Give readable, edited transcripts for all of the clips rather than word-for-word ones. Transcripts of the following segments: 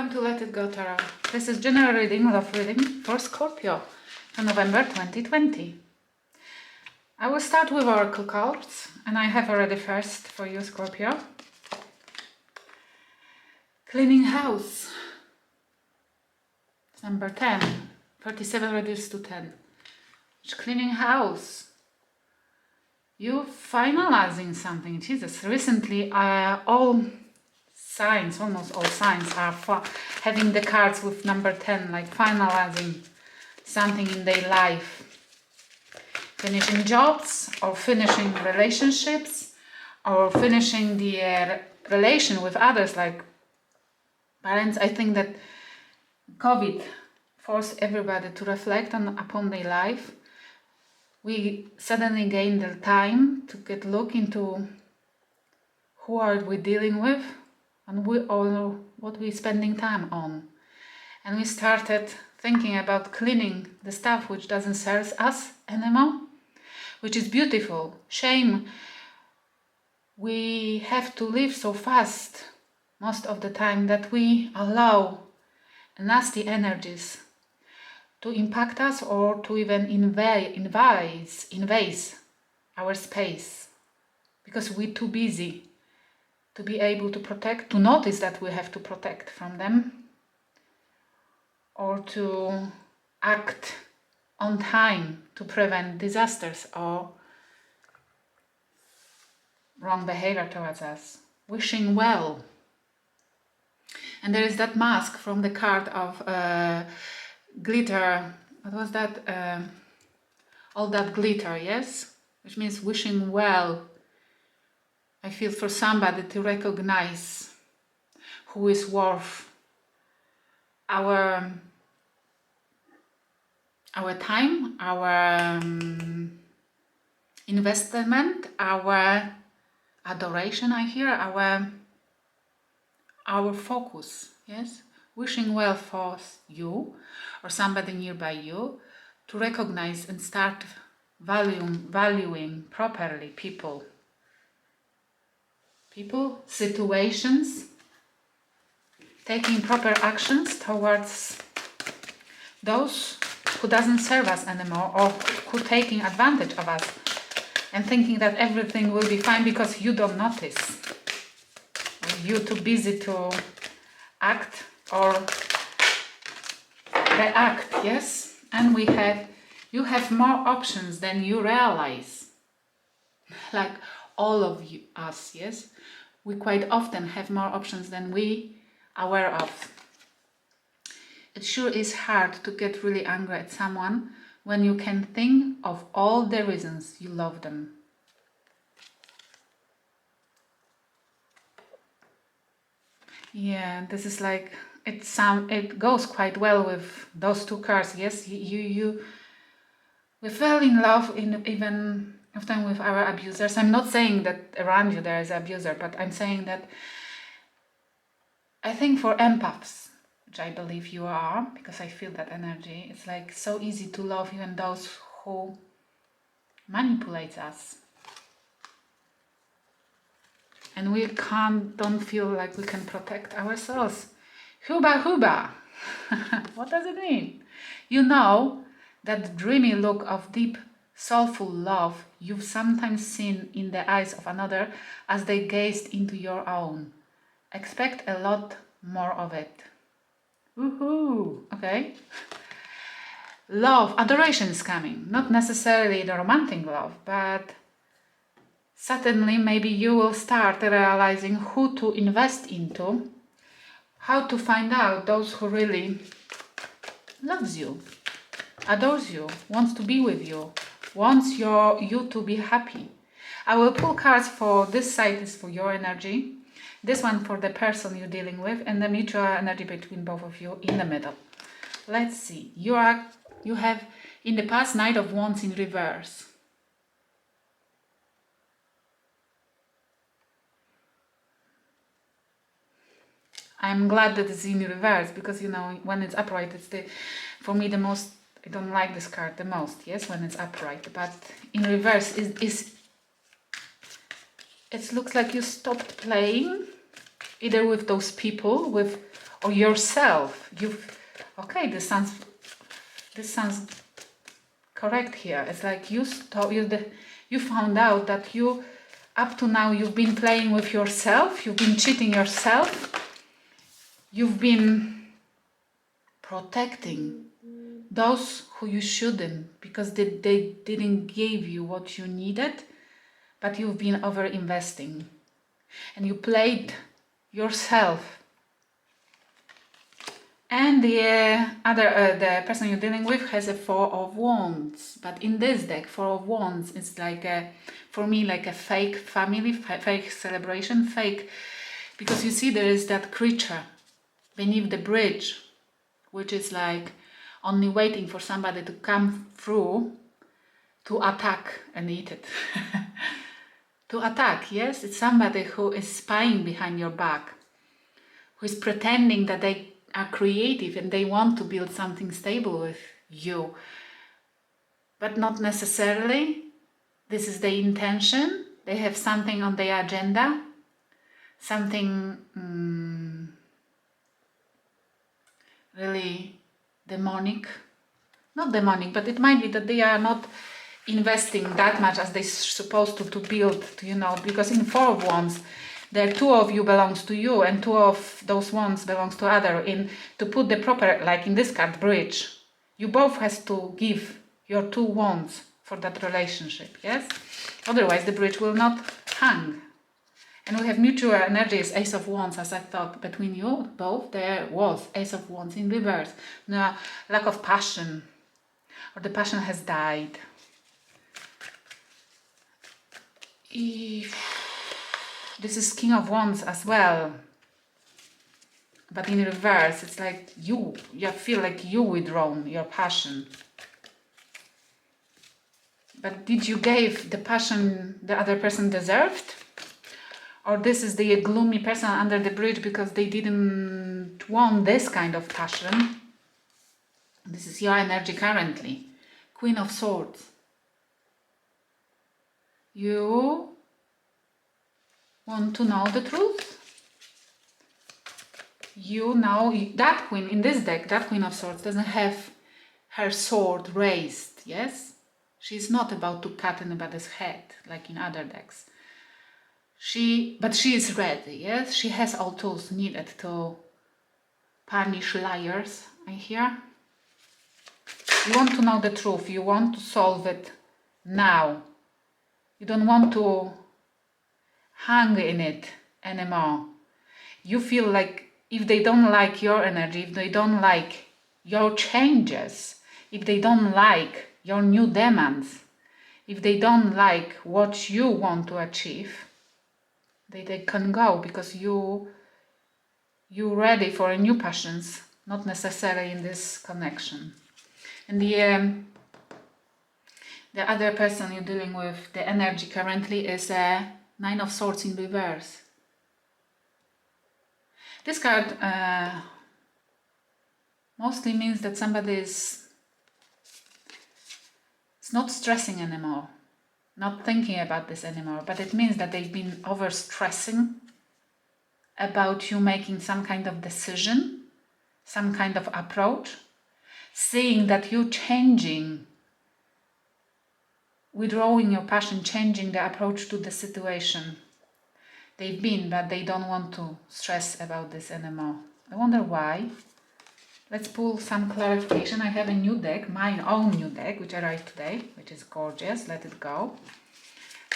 Welcome to Let It Go Tarot. This is general reading, love reading for Scorpio for November 2020. I will start with oracle cards, and I have already first for you, Scorpio. Cleaning house. It's number 10. 37 reduced to 10. It's cleaning house. You finalizing something. Jesus, recently almost all signs are having the cards with number 10, like finalizing something in their life. Finishing jobs, or finishing relationships, or finishing the relation with others, like parents. I think that COVID forced everybody to reflect upon their life. We suddenly gained the time to look into who are we dealing with, and what we're spending time on. And we started thinking about cleaning the stuff which doesn't serve us anymore, which is beautiful. Shame we have to live so fast most of the time that we allow nasty energies to impact us, or to even invade our space, because we're too busy to be able to protect, to notice that we have to protect from them, or to act on time to prevent disasters or wrong behavior towards us. Wishing well. And there is that mask from the card of glitter. What was that? All that glitter, yes? Which means wishing well. I feel for somebody to recognize who is worth our time, our investment, our adoration. I hear our focus. Yes, wishing well for you or somebody nearby you, to recognize and start valuing properly people, situations, taking proper actions towards those who doesn't serve us anymore, or who taking advantage of us, and thinking that everything will be fine because you don't notice, or you're too busy to act or react. Yes, and you have more options than you realize, like all of us. Yes, we quite often have more options than we are aware of. It sure is hard to get really angry at someone when you can think of all the reasons you love them. Yeah, this is like, it goes quite well with those two cards. Yes, we fell in love even often with our abusers. I'm not saying that around you there is an abuser, but I'm saying that I think for empaths, which I believe you are, because I feel that energy, it's like so easy to love even those who manipulate us. And we don't feel like we can protect ourselves. Huba. What does it mean? You know that dreamy look of deep, soulful love you've sometimes seen in the eyes of another as they gazed into your own. Expect a lot more of it. Woohoo! Okay. Love, adoration is coming. Not necessarily the romantic love, but certainly maybe you will start realizing who to invest into, how to find out those who really loves you, adores you, wants to be with you, wants you to be happy. I will pull cards for this side is for your energy, this one for the person you're dealing with, and the mutual energy between both of you in the middle. Let's see. You have in the past Knight of Wands in reverse. I'm glad that it's in reverse, because when it's upright, it's for me the most. I don't like this card the most. Yes, when it's upright, but in reverse it looks like you stopped playing, either with those people, or yourself. Okay, this sounds correct here. It's like you found out that up to now you've been playing with yourself, you've been cheating yourself, you've been protecting those who you shouldn't, because they didn't give you what you needed, but you've been over investing and you played yourself. And the person you're dealing with has a Four of Wands, but in this deck, Four of Wands is like for me, like a fake family, fake celebration, fake, because you see there is that creature beneath the bridge, which is like only waiting for somebody to come through to attack and eat it. To attack, yes, it's somebody who is spying behind your back, who is pretending that they are creative and they want to build something stable with you, but not necessarily. This is the intention. They have something on their agenda, something really demonic. Not demonic, but it might be that they are not investing that much as they're supposed to build, because in Four of Wands, there are two of you belongs to you and two of those wands belongs to other. To put the proper, like in this card, bridge, you both has to give your two wands for that relationship, yes? Otherwise the bridge will not hang. And we have mutual energies, Ace of Wands, as I thought, between you both. There was Ace of Wands in reverse. Now, lack of passion, or the passion has died. This is King of Wands as well, but in reverse. It's like you feel like you withdrawn your passion. But did you give the passion the other person deserved? Or this is the gloomy person under the bridge because they didn't want this kind of passion? This is your energy currently. Queen of Swords. You want to know the truth? You know that queen in this deck, that Queen of Swords, doesn't have her sword raised, yes? She's not about to cut anybody's head like in other decks. But she is ready, yes? She has all tools needed to punish liars, I hear. You want to know the truth. You want to solve it now. You don't want to hang in it anymore. You feel like if they don't like your energy, if they don't like your changes, if they don't like your new demands, if they don't like what you want to achieve, they can go, because you're ready for a new passions, not necessarily in this connection. And the other person you're dealing with, the energy currently is a Nine of Swords in reverse. This card mostly means that somebody is not stressing anymore, not thinking about this anymore, but it means that they've been over-stressing about you making some kind of decision, some kind of approach, seeing that you changing, withdrawing your passion, changing the approach to the situation. They've been, but they don't want to stress about this anymore. I wonder why. Let's pull some clarification. I have a new deck, my own new deck, which arrived today, which is gorgeous. Let it go.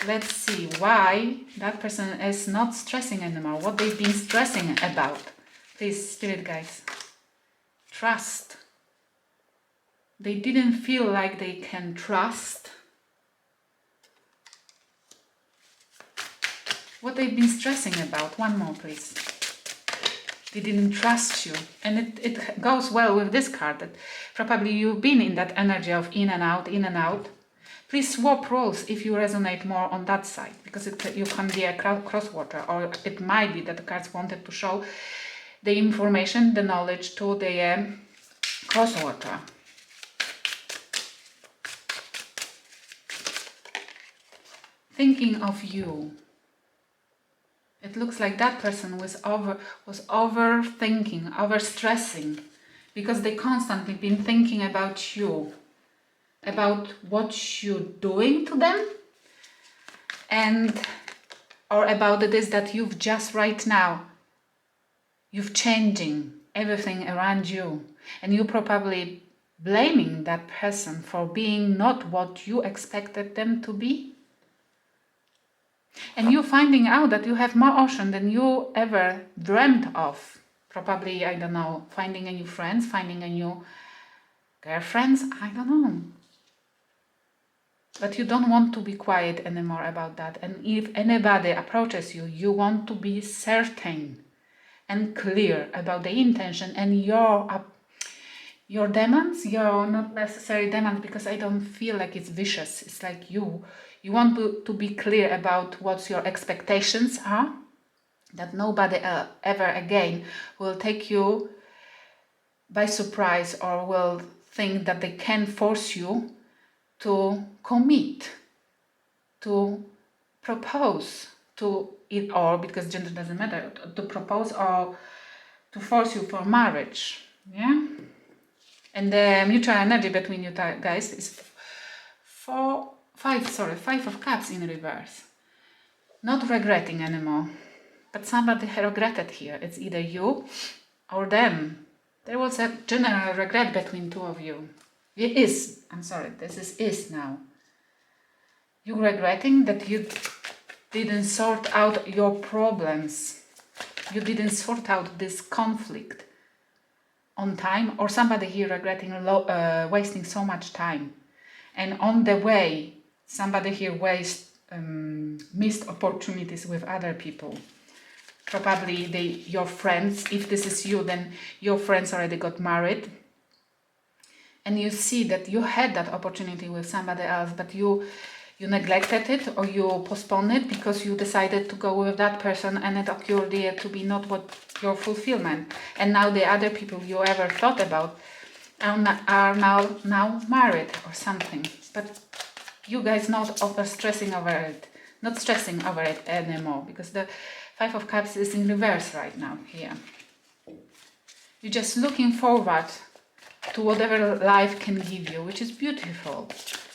Let's see why that person is not stressing anymore, what they've been stressing about. Please, spirit guides. Trust. They didn't feel like they can trust. What they've been stressing about. One more, please. They didn't trust you. And it goes well with this card, that probably you've been in that energy of in and out, in and out. Please swap roles if you resonate more on that side, because you can be a crosswater, or it might be that the cards wanted to show the information, the knowledge to the crosswater. Thinking of you. It looks like that person was overthinking, overstressing, because they constantly been thinking about you, about what you're doing to them, and or about this that you've just right now, you've changing everything around you, and you probably blaming that person for being not what you expected them to be. And you finding out that you have more options than you ever dreamt of. Probably, I don't know, finding a new friends, finding a new girlfriends, I don't know. But you don't want to be quiet anymore about that. And if anybody approaches you, you want to be certain and clear about the intention and your demands, your not necessary demands, because I don't feel like it's vicious. It's like you want to be clear about what your expectations are, that nobody ever again will take you by surprise or will think that they can force you to commit, to propose to it, or because gender doesn't matter, to propose or to force you for marriage. Yeah. And the mutual energy between you guys is five of cups in reverse. Not regretting anymore, but somebody regretted here. It's either you or them. There was a general regret between two of you. It is. I'm sorry. This is now. You regretting that you didn't sort out your problems. You didn't sort out this conflict on time, or somebody here regretting wasting so much time. And on the way, somebody here missed opportunities with other people. Probably your friends, if this is you, then your friends already got married. And you see that you had that opportunity with somebody else, but you neglected it or you postponed it because you decided to go with that person and it occurred there to be not what your fulfillment. And now the other people you ever thought about are now married or something. But you guys not stressing over it anymore, because the Five of Cups is in reverse right now here. You're just looking forward to whatever life can give you, which is beautiful.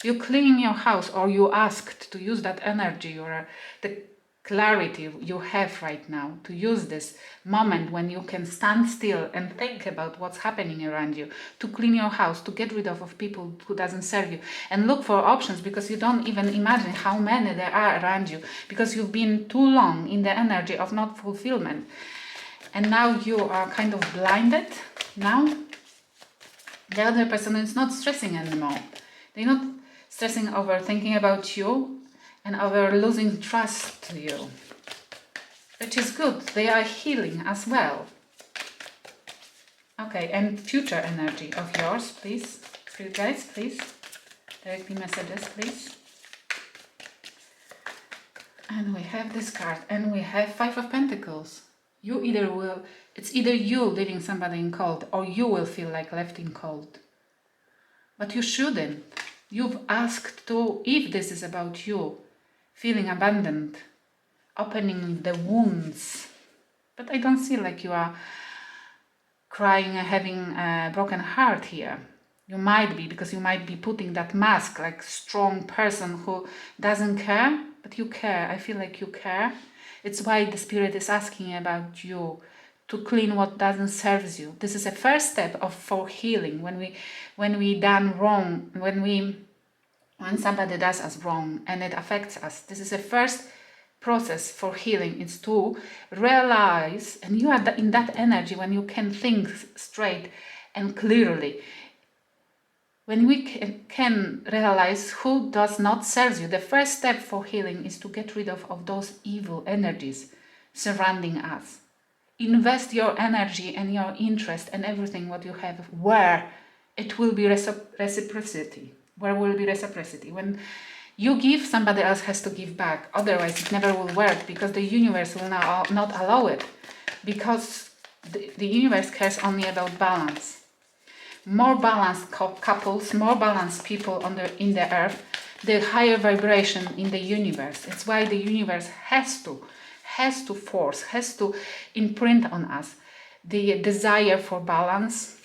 You clean your house, or you asked to use that energy or the clarity you have right now, to use this moment when you can stand still and think about what's happening around you, to clean your house, to get rid of people who doesn't serve you, and look for options, because you don't even imagine how many there are around you, because you've been too long in the energy of not fulfillment. And now you are kind of blinded. Now the other person is not stressing anymore. They're not stressing over thinking about you and over losing trust to you, which is good. They are healing as well. Okay, and future energy of yours, please. For you guys, please. Direct me messages, please. And we have this card, and we have Five of Pentacles. It's either you leaving somebody in cold, or you will feel like left in cold. But you shouldn't. You've asked to, if this is about you, feeling abandoned, opening the wounds. But I don't see like you are crying and having a broken heart here. You might be, because you might be putting that mask, like strong person who doesn't care, but you care. I feel like you care. It's why the Spirit is asking about you, to clean what doesn't serve you. This is a first step for healing. When we done wrong, when somebody does us wrong and it affects us, this is a first process for healing. It's to realize, and you are in that energy when you can think straight and clearly. When we can realize who does not serve you, the first step for healing is to get rid of those evil energies surrounding us. Invest your energy and your interest and everything what you have where it will be reciprocity. Where will be reciprocity? When you give, somebody else has to give back. Otherwise, it never will work, because the universe will not allow it. Because the universe cares only about balance. More balanced couples, more balanced people in the earth, the higher vibration in the universe. It's why the universe has has to force, has to imprint on us the desire for balance.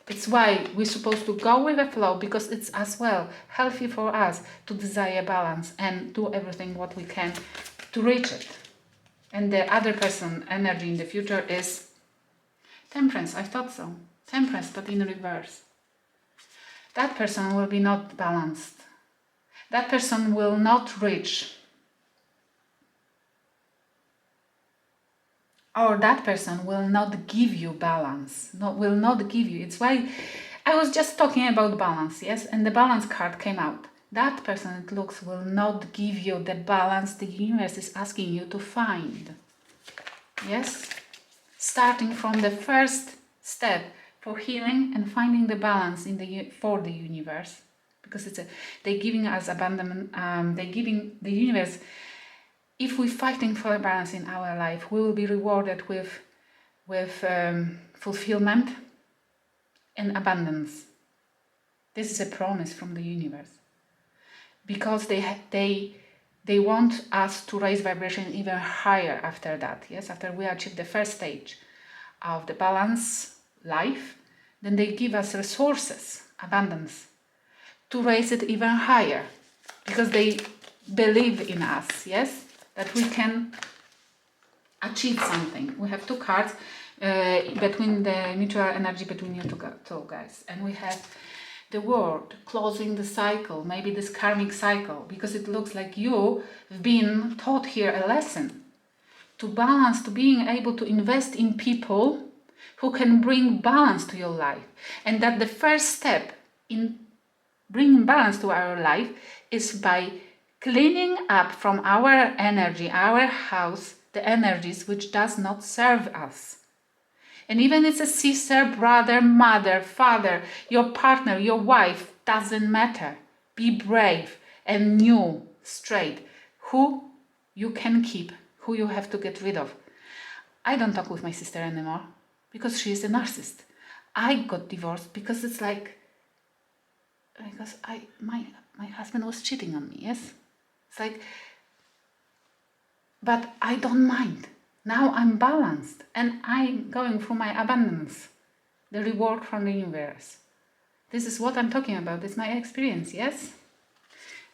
It's why we're supposed to go with the flow, because it's as well healthy for us to desire balance and do everything what we can to reach it. And the other person energy in the future is Temperance. I thought so. Temperance, but in reverse. That person will be not balanced. That person will not reach, or that person will not give you balance, will not give you. It's why I was just talking about balance, yes, and the balance card came out. That person, it looks, will not give you the balance the universe is asking you to find. Yes, starting from the first step for healing and finding the balance in for the universe, because they're giving us abandonment. They're giving the universe. If we're fighting for a balance in our life, we will be rewarded with fulfillment and abundance. This is a promise from the universe, because they want us to raise vibration even higher after that. Yes, after we achieve the first stage of the balance life, then they give us resources, abundance, to raise it even higher, because they believe in us. Yes, that we can achieve something. We have two cards between the mutual energy between you two guys, and we have the World closing the cycle, maybe this karmic cycle, because it looks like you've been taught here a lesson to balance, to being able to invest in people who can bring balance to your life, and that the first step in bringing balance to our life is by cleaning up from our energy, our house, the energies which does not serve us. And even it's a sister, brother, mother, father, your partner, your wife, doesn't matter. Be brave and new, straight. Who you can keep, who you have to get rid of. I don't talk with my sister anymore because she is a narcissist. I got divorced because it's like, because my husband was cheating on me, yes? It's like, but I don't mind. Now I'm balanced and I'm going through my abundance, the reward from the universe. This is what I'm talking about. It's my experience, yes?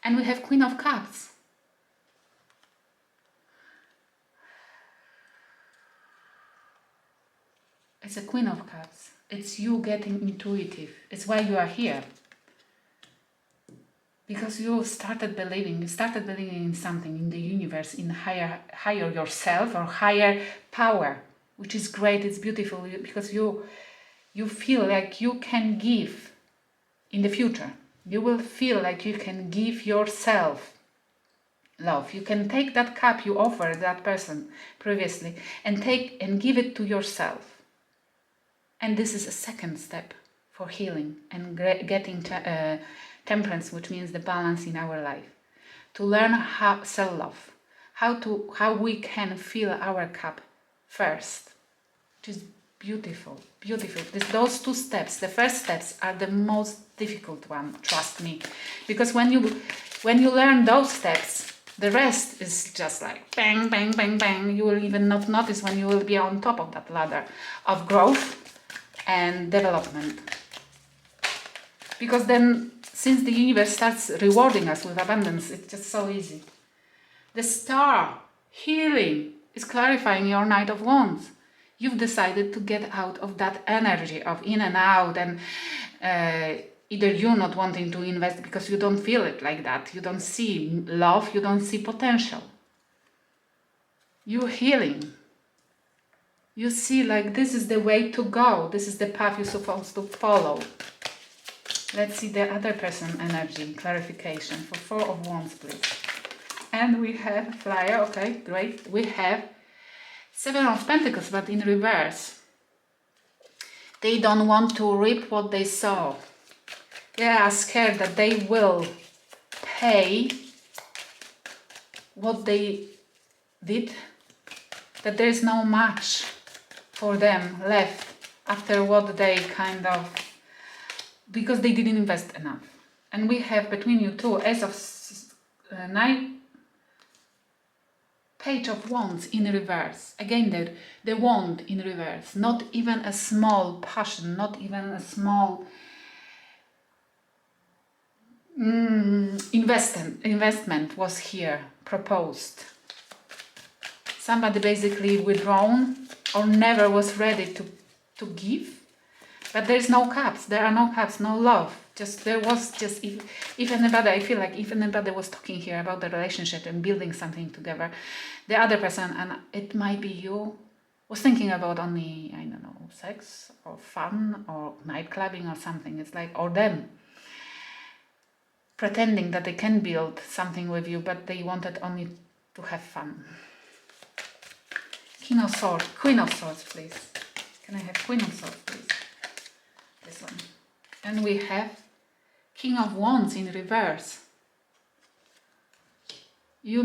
And we have Queen of Cups. It's a Queen of Cups. It's you getting intuitive. It's why you are here. Because you started believing in something, in the universe, in higher yourself or higher power, which is great, it's beautiful, because you feel like you can give in the future. You will feel like you can give yourself love. You can take that cup you offered that person previously and take and give it to yourself. And this is a second step for healing and getting temperance, which means the balance in our life. To learn how self-love, how we can fill our cup first, which is beautiful, beautiful. Those two steps, the first steps, are the most difficult one. Trust me, because when you learn those steps, the rest is just like bang, bang, bang, bang. You will even not notice when you will be on top of that ladder of growth and development. Because then, since the universe starts rewarding us with abundance, it's just so easy. The star, healing, is clarifying your Knight of Wands. You've decided to get out of that energy of in and out, and either you're not wanting to invest because you don't feel it like that. You don't see love, you don't see potential. You're healing. You see, like, this is the way to go. This is the path you're supposed to follow. Let's see the other person energy, clarification for 4 of Wands, please. And we have Flyer, okay, great. We have 7 of Pentacles, but in reverse. They don't want to reap what they sow. They are scared that they will pay what they did, that there is no match for them left after what they kind of, because they didn't invest enough. And we have between you two Ace of Page of Wands in reverse. Again, the wand in reverse. Not even a small passion, not even a small investment was here proposed. Somebody basically withdrawn or never was ready to give. But there's no cups. There are no cups, no love. There was just, if anybody, I feel like if anybody was talking here about the relationship and building something together, the other person, and it might be you, was thinking about only, I don't know, sex or fun or night clubbing or something. It's like, or them pretending that they can build something with you, but they wanted only to have fun. King of Swords, Queen of Swords, please. Can I have Queen of Swords, please? This one. And we have King of Wands in reverse. You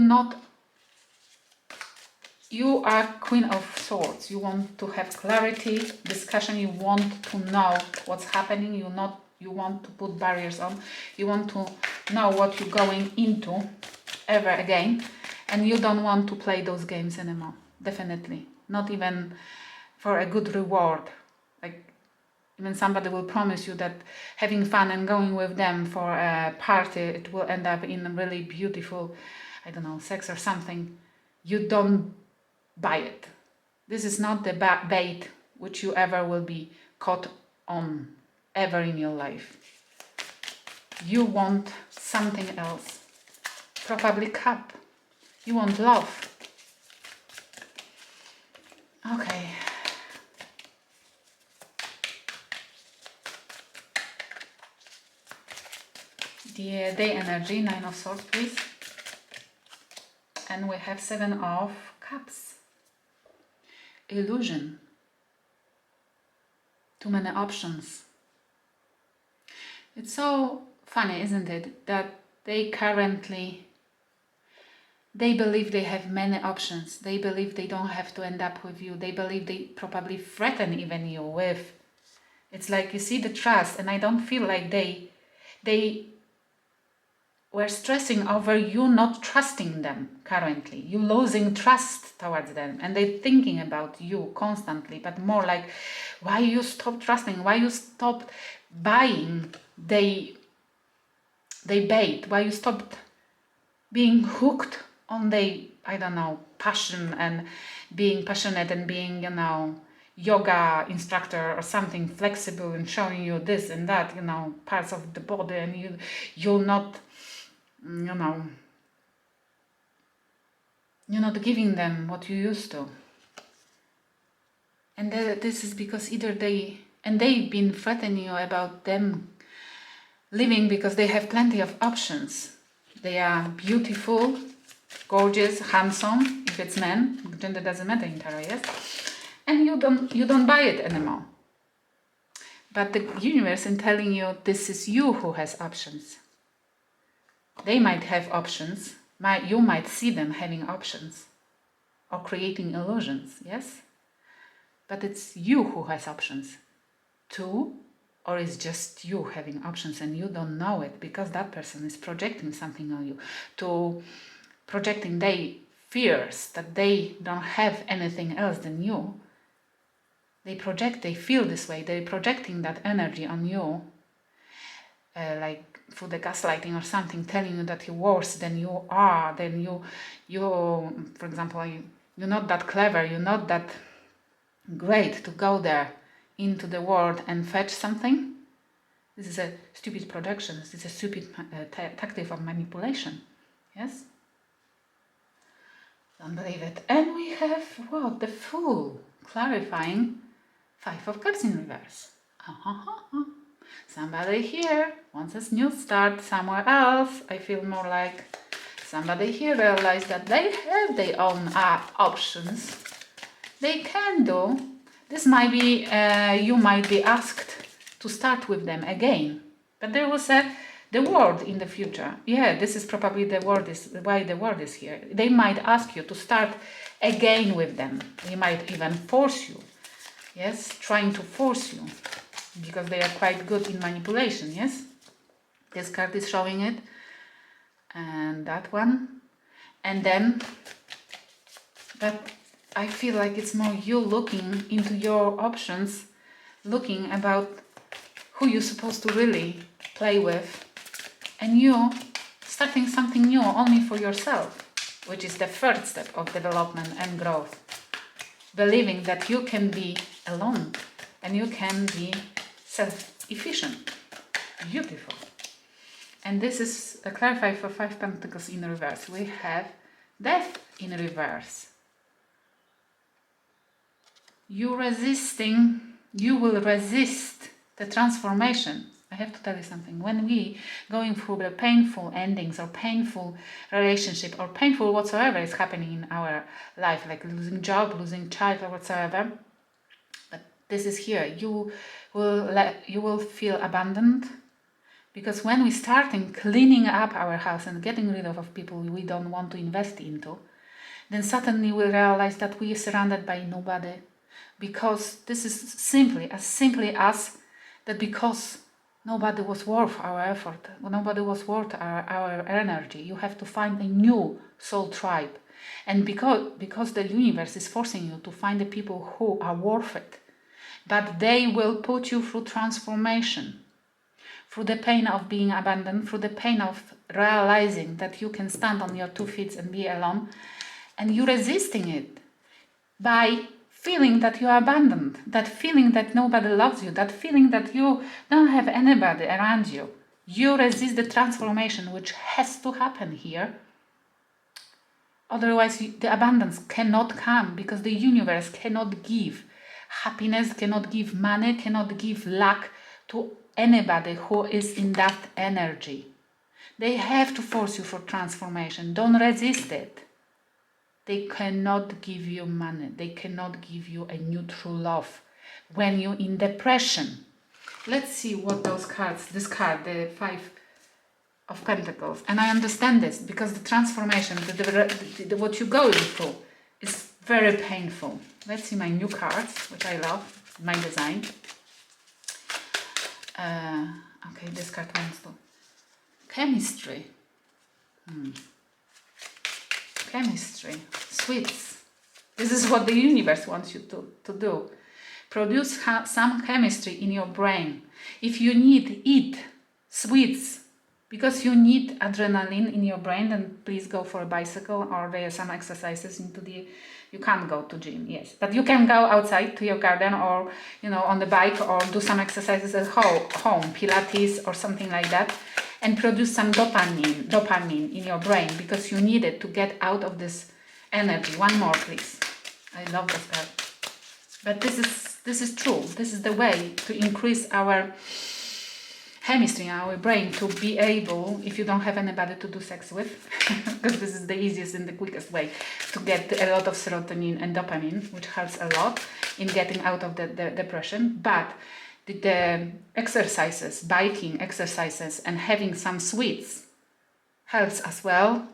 are Queen of Swords. You want to have clarity, discussion. You want to know what's happening. You want to put barriers on. You want to know what you're going into ever again. And you don't want to play those games anymore. Definitely. Not even for a good reward. Like, even somebody will promise you that having fun and going with them for a party, it will end up in a really beautiful, I don't know, sex or something. You don't buy it. This is not the bait which you ever will be caught on ever in your life. You want something else. Probably cup. You want love. Okay. The day energy, 9 of Swords, please. And we have 7 of Cups. Illusion. Too many options. It's so funny, isn't it, that they believe they have many options. They believe they don't have to end up with you. They believe they probably threaten even you with. It's like, you see the trust, and I don't feel like they were stressing over you not trusting them currently. You losing trust towards them, and they're thinking about you constantly, but more like, why you stop trusting? Why you stop buying they bait? Why you stopped being hooked on the, I don't know, passion and being passionate and being, you know, yoga instructor or something flexible and showing you this and that, you know, parts of the body, and you're not, you know, you're not giving them what you used to. And this is because either they've been threatening you about them living because they have plenty of options. They are beautiful, gorgeous, handsome, if it's men, gender doesn't matter in tarot, yes? And you don't buy it anymore. But the universe is telling you this is you who has options. They might have options. You might see them having options or creating illusions, yes? But it's you who has options too, or it's just you having options and you don't know it because that person is projecting something on you, projecting their fears that they don't have anything else than you. They feel this way, they're projecting that energy on you, like through the gaslighting or something, telling you that you're worse than you are, then you for example, you're not that clever, you're not that great to go there into the world and fetch something. This is a stupid projection, this is a stupid tactic of manipulation, yes? Don't believe it. And we have, what, the Fool, clarifying 5 of Cups in reverse. Somebody here wants a new start somewhere else. I feel more like somebody here realized that they have their own options. They can do. This might be, you might be asked to start with them again. But there was the world in the future. Yeah, this is probably why the world is here. They might ask you to start again with them. They might even force you. Yes, trying to force you. Because they are quite good in manipulation, yes? This card is showing it. And that one. And then But I feel like it's more you looking into your options, looking about who you're supposed to really play with, and you starting something new only for yourself, which is the first step of development and growth. Believing that you can be alone and you can be self-efficient. Beautiful. And this is a clarify for 5 Pentacles in reverse. We have Death in reverse. You will resist the transformation. I have to tell you something. When we going through the painful endings or painful relationship or painful whatsoever is happening in our life, like losing job, losing child or whatsoever, but this is here. You will feel abandoned, because when we starting cleaning up our house and getting rid of people we don't want to invest into, then suddenly we realize that we are surrounded by nobody. Because this is simply as that, because nobody was worth our effort, nobody was worth our energy. You have to find a new soul tribe. And because the universe is forcing you to find the people who are worth it, but they will put you through transformation, through the pain of being abandoned, through the pain of realizing that you can stand on your 2 feet and be alone, and you resisting it by feeling that you are abandoned, that feeling that nobody loves you, that feeling that you don't have anybody around you. You resist the transformation which has to happen here. Otherwise, the abundance cannot come, because the universe cannot give happiness, cannot give money, cannot give luck to anybody who is in that energy. They have to force you for transformation. Don't resist it. They cannot give you money. They cannot give you a new true love when you're in depression. Let's see what those cards, this card, the 5 of Pentacles. And I understand this because the transformation, what you're going through is very painful. Let's see my new cards, which I love, my design. Okay, this card wants to. Chemistry. Chemistry. Sweets. This is what the universe wants you to do. Produce some chemistry in your brain. If you need, eat sweets. Because you need adrenaline in your brain, then please go for a bicycle, or there are some exercises you can't go to gym, yes. But you can go outside to your garden, or, on the bike, or do some exercises at home, Pilates or something like that, and produce some dopamine in your brain, because you need it to get out of this energy. One more, please. I love this card. But this is true. This is the way to increase our chemistry in our brain, to be able, if you don't have anybody to do sex with, because this is the easiest and the quickest way to get a lot of serotonin and dopamine, which helps a lot in getting out of the depression. But the exercises, biking exercises, and having some sweets helps as well.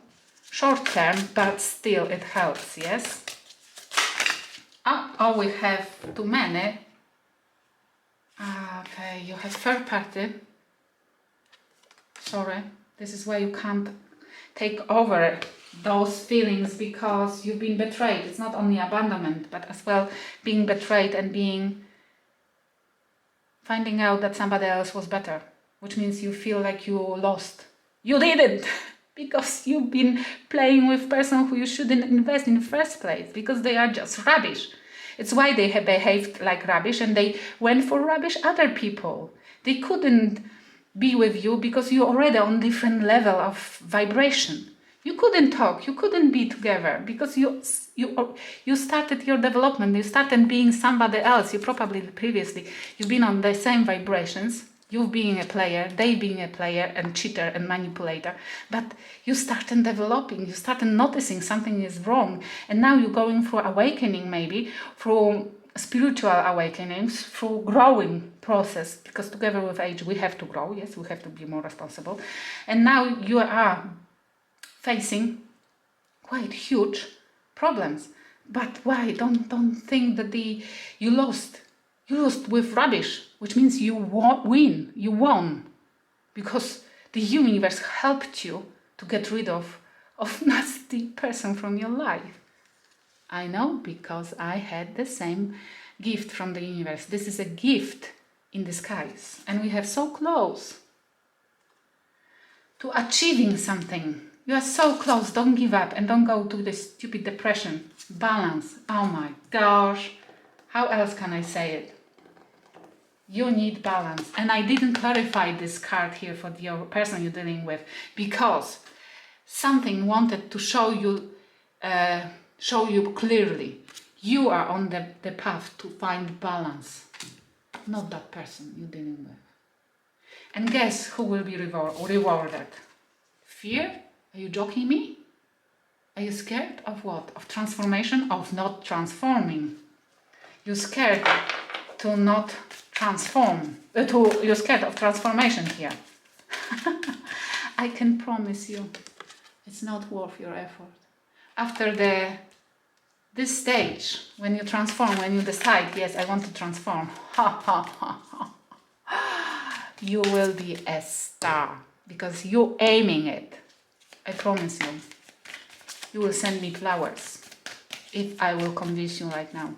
Short term, but still it helps, yes? Oh, we have too many. Okay, you have third party. Sorry, this is why you can't take over those feelings, because you've been betrayed. It's not only abandonment, but as well being betrayed and finding out that somebody else was better, which means you feel like you lost. You didn't, because you've been playing with person who you shouldn't invest in the first place, because they are just rubbish. It's why they have behaved like rubbish, and they went for rubbish other people. They couldn't be with you because you're already on different level of vibration. You couldn't talk, you couldn't be together, because you started your development, you started being somebody else. You probably previously, you've been on the same vibrations, you being a player, they being a player and cheater and manipulator, but you started developing, you started noticing something is wrong, and now you're going through awakening, maybe through spiritual awakenings, through growing process, because together with age we have to grow, yes, we have to be more responsible. And now you are facing quite huge problems. But why? Don't think that you lost with rubbish, which means you won, because the universe helped you to get rid of nasty person from your life. I know, because I had the same gift from the universe. This is a gift in disguise, and we have so close to achieving something. You are so close. Don't give up and don't go to this stupid depression. Balance. Oh my gosh. How else can I say it? You need balance. And I didn't clarify this card here for the person you're dealing with, because something wanted to show you clearly. You are on the path to find balance, not that person you're dealing with. And guess who will be rewarded? Fear? Are you joking me? Are you scared of what? Of transformation? Of not transforming? You're scared to not transform. You're scared of transformation here. I can promise you, it's not worth your effort. After this stage, when you transform, when you decide, yes, I want to transform, you will be a star, because you're aiming it. I promise you. You will send me flowers if I will convince you right now.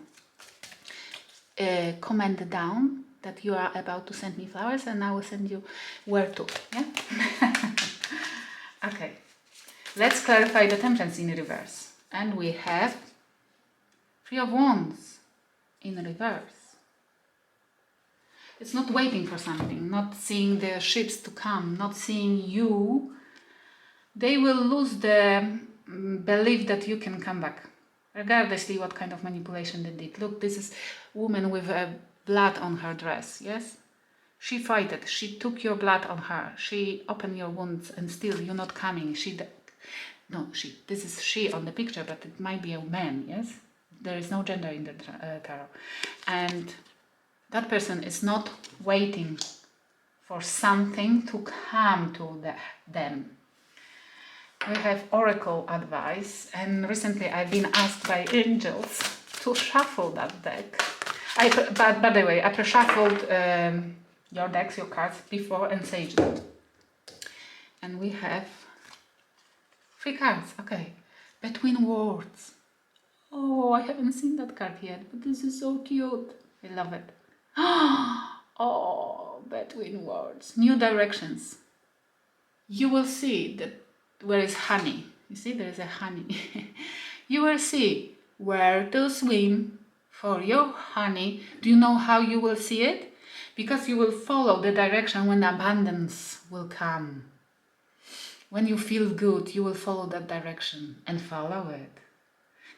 Comment down that you are about to send me flowers, and I will send you where to. Yeah. Okay. Let's clarify the Temperance in reverse. And we have Three of Wands in reverse. It's not waiting for something, not seeing the ships to come, not seeing you. They will lose the belief that you can come back, regardlessly what kind of manipulation they did. Look, this is woman with blood on her dress, yes? She fighted, she took your blood on her, she opened your wounds, and still you're not coming. This is she on the picture, but it might be a man, yes? There is no gender in the tarot. And that person is not waiting for something to come to them. We have oracle advice, and recently I've been asked by angels to shuffle that deck. By the way, I pre-shuffled your decks, your cards before, and saged them. And we have 3 cards. Okay, Between Words. Oh, I haven't seen that card yet, but this is so cute. I love it. Oh, Between Words. New directions. You will see that where is honey. You see, there is a honey. You will see where to swim for your honey. Do you know how you will see it? Because you will follow the direction when abundance will come. When you feel good, you will follow that direction and follow it.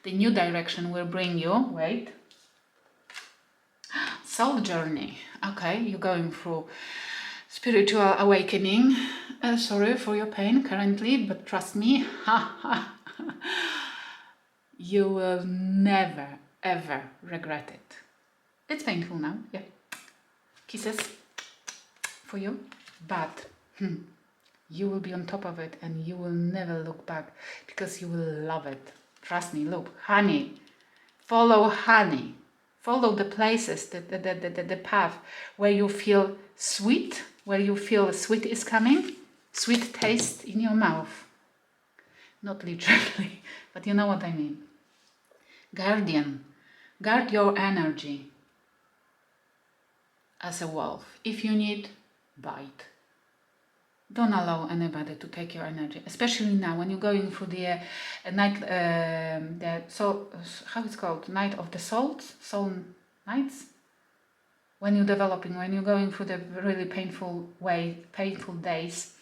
The new direction will bring you, soul journey. Okay, you're going through spiritual awakening. Sorry for your pain currently, but trust me, you will never, ever regret it. It's painful now, yeah. Kisses for you, but you will be on top of it, and you will never look back, because you will love it. Trust me. Look, honey. Follow honey. Follow the places, the path where you feel sweet, where you feel sweet is coming, sweet taste in your mouth. Not literally, but you know what I mean. Guardian. Guard your energy as a wolf. If you need, bite. Don't allow anybody to take your energy, especially now when you're going through the night, how it's called, Night of the Souls, Soul Nights. When you're developing, when you're going through the really painful days,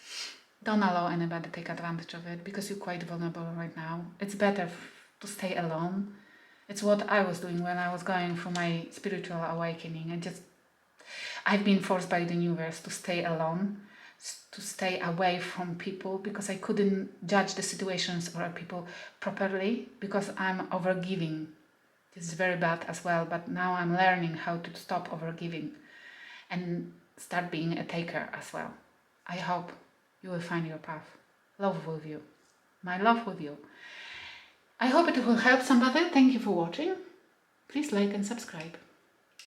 don't allow anybody to take advantage of it, because you're quite vulnerable right now. It's better to stay alone. It's what I was doing when I was going through my spiritual awakening. I've been forced by the universe to stay alone, to stay away from people, because I couldn't judge the situations or people properly, because I'm overgiving. This is very bad as well, but now I'm learning how to stop overgiving and start being a taker as well. I hope you will find your path. Love with you. My love with you. I hope it will help somebody. Thank you for watching. Please like and subscribe.